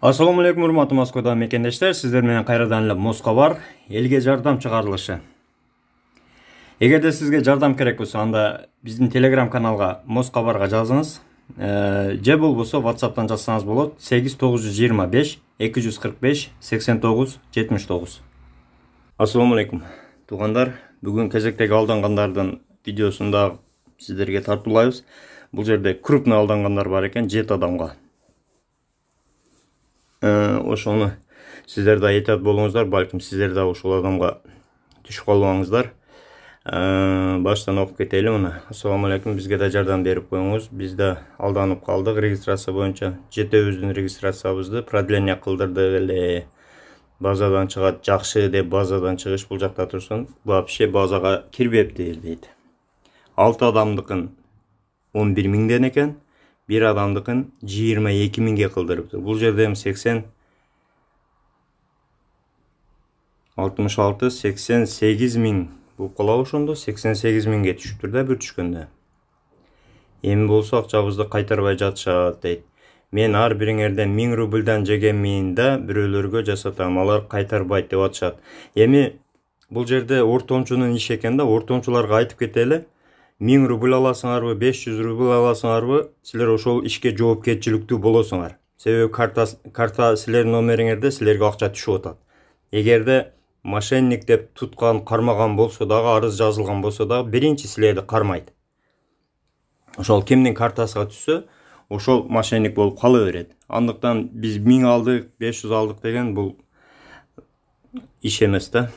Assalamu alaikum урматтуу Москвада мекендештер, сиздер менен кайрадан эле Москва элге жардам чыгарылышы. Эгерде сизге жардам керек болсо, анда биздин Telegram каналга Москвага жазыңыз. Же болбосо WhatsApp'tan жазсаңыз болот. 8925 245 89 79. Assalamu alaikum. Тугандар, бүгүн кезектеги алдангандардын видеосунда сиздерге тартуулайбыз. Бул жерде крупный алдангандар бар экен, 7 адамга. Ошону сиздер да этият болуңуздар, балким сиздер да ошол адамга түшүп калбаңыздар. Баштан окуп кетели мына. Ассаламу алейкум, бизге да жардам берип коюңуз. Биз да алданып калдык. Регистрация боюнча жетөөбүздүн регистрациябызды продление кылдырдык эле. Базадан чыгат, жакшы деп базадан чыгыш бул жакта турсун. Вообще базага кирбептир дейт. 6 адамдыкын 11 миңден экен. Bir адамдыкын 22 миңге кылдырыптыр. Бул жерде 80 66 88 миң болуп калабы ошондо 88 миңге түшүптүр да бир түшкөндө. Эми болсо акчабызды кайтарбай жатышат дейт. Мен ар бириңерден 1000 рубльдан жегенмин да бирөөлөргө жасатам, алар кайтарбайт деп атышат. Эми бул жерде ортомчунун иши экен да, ортомчуларга айтып кетели. 1000 рубль аласыңарбы, 500 рубль аласыңарбы, силер ошол ишке жоопкерчиликтүү болосуңар. Себеби карта силердин номериңерде силерге акча түшүп атат. Эгерде мошенник деп туткан, кармаган болсо дагы, арыз жазылган болсо дагы, биринчи силерди кармайт. Ошол кимдин картасына түшсө, ошол мошенник болуп кала берет. Андыктан биз 1000 алдык, 500 алдык деген бул иш эмес да.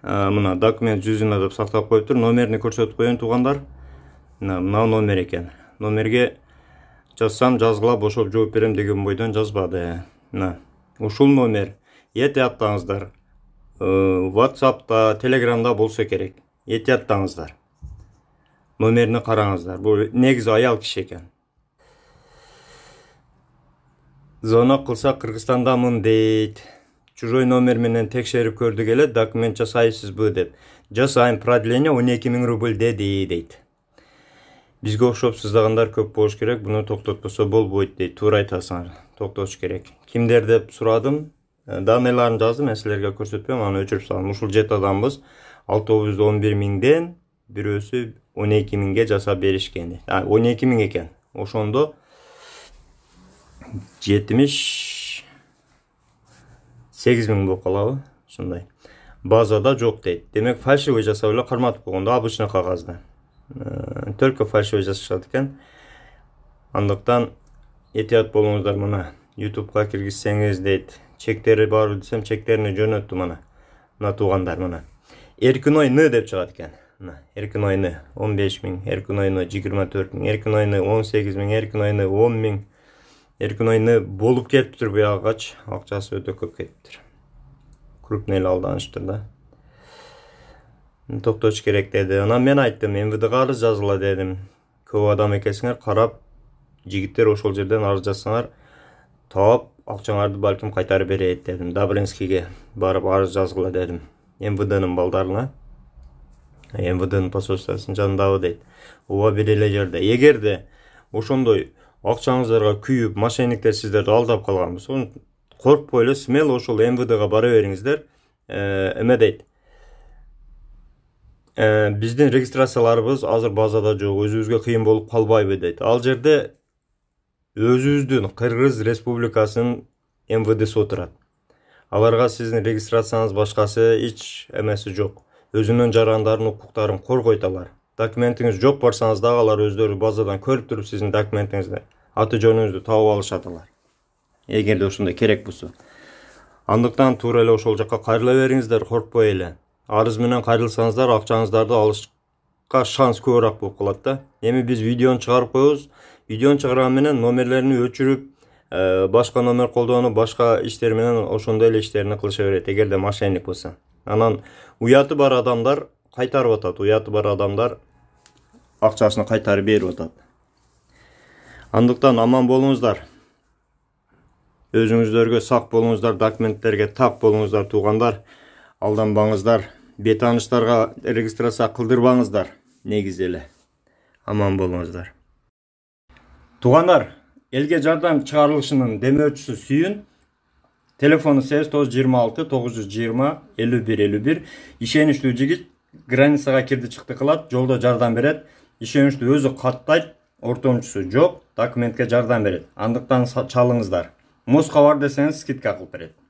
Мына документ жүзүнө деп сактап коюптур. Номерини көрсөтүп коеюн тугандар. Мына номер экен. Номерге жазсам жазгыла бошоп жооп берем деген бойдон жазбады. Мына ушул номер этияттаңыздар. WhatsApp'та, Telegram'da болсо керек. Этияттаңыздар. Номерини караңыздар. Бул негизи аял киши экен. Звонок кылса Кыргызстандамын дейт. Чужой номер менен текшерип көрдүк эле, документ жасайсызбы деп. Жасайм, продление 12 000 рубль деди дейт. Бизге окшоп сыздагандар көп болуш керек, буну токтотпосо болбойт дейт. Туура айтасыңар, токтотуш керек. Кимдер деп сурадым, данныйларын жаздым, мен силерге көрсөтпөйм, аны өчүрүп салдым. Ушул 7 адамбыз 611 миңден бирөөсү 12 миңге жасап беришкен. 12 миң экен. Ошондо 8 миң болуп калабы, ушундай. Базада жок дейт. Демек фальшивый жасап эле карматып койгондо, обычный кагазда. Только фальшивый жасашат экен. Андыктан этият болуңуздар. Мына YouTube'га киргизсеңиз дейт. Чектери бар десем, чектерини жөнөттү мына. Мына туугандар мына. Эркиной Н деп чыгат экен. Мына Эркиной Н 15 миң, Эркиной Н 24 миң, Эркиной Н 18 миң, Эркиной Н 10 миң. Эркинойны болуп кетиптир буягачы, акчасы өтө көп кетиптир. Крупный алданыштыр да. Токтош керек деди. Анан мен айттым, МВДга арыз жазгыла дедим. Көп адам экенсиңер, карап, жигиттер ошол жерден арыз жазсаңар, таап, акчаңарды балким кайтарып берет дедим. Добрынскийге барып арыз жазгыла дедим. МВДнын балдарына. МВДнын посольствосунун жанындабы дейт. Ооба бир эле жерде. Эгерде ошондой акчаңыздарга күйүп, мошенниктер сиздерди алдап калган болсо, коркпой эле смело ошол МВДга бара бериңиздер. Эме дейт. Биздин регистрацияларыбыз азыр базада жок, өзүбүзгө кыйын болуп калбайбы дейт. Ал жерде өзүбүздүн Кыргыз Республикасынын МВДси отурат. Аларга сиздин регистрацияңыз башкасы эч эмеси жок. Өзүнүн жарандарын, укуктарын коргойт алар. Документиңиз жок барсаңыз дагы алар өздөрү базадан көрүп туруп сиздин документиңизди, аты жөнүңүздү таап алышат алар. Эгерде ошондой керек болсо. Андыктан туура эле ошол жакка кайрыла бериңиздер, коркпой эле. Арыз менен кайрылсаңыздар, акчаңыздарды алышка шанс көбүрөөк болуп калат да. Эми биз видеону чыгарып коебуз. Видеону чыгарган менен номерлерин өчүрүп, башка номер колдонуп, башка иштер менен ошондой эле иштерин кылыша берет, эгерде мошенник болсо. Анан уяты бар адамдар кайтарып атат, уяты бар адамдар акчасын кайтарып берип атат. Андыктан аман болуңуздар. Өзүңүздөргө сак болуңуздар, документтерге так болуңуздар туугандар. Алданбаңыздар, бетаныштарга регистрация кылдырбаңыздар. Негизи эле аман болуңуздар. Туугандар, Elge жардам чыгарылышынын демөөчүсү сүйүн. Telefonu 8926 920 51 51. İşenişli jigit границага кирди чыкты кылат, жолдо жардам берет. İşenişli өзү каттайт, ортомчусу жок, документке жардам берет. Андыктан чалыңыздар. Москва бар десеңиз скидка кылып берет.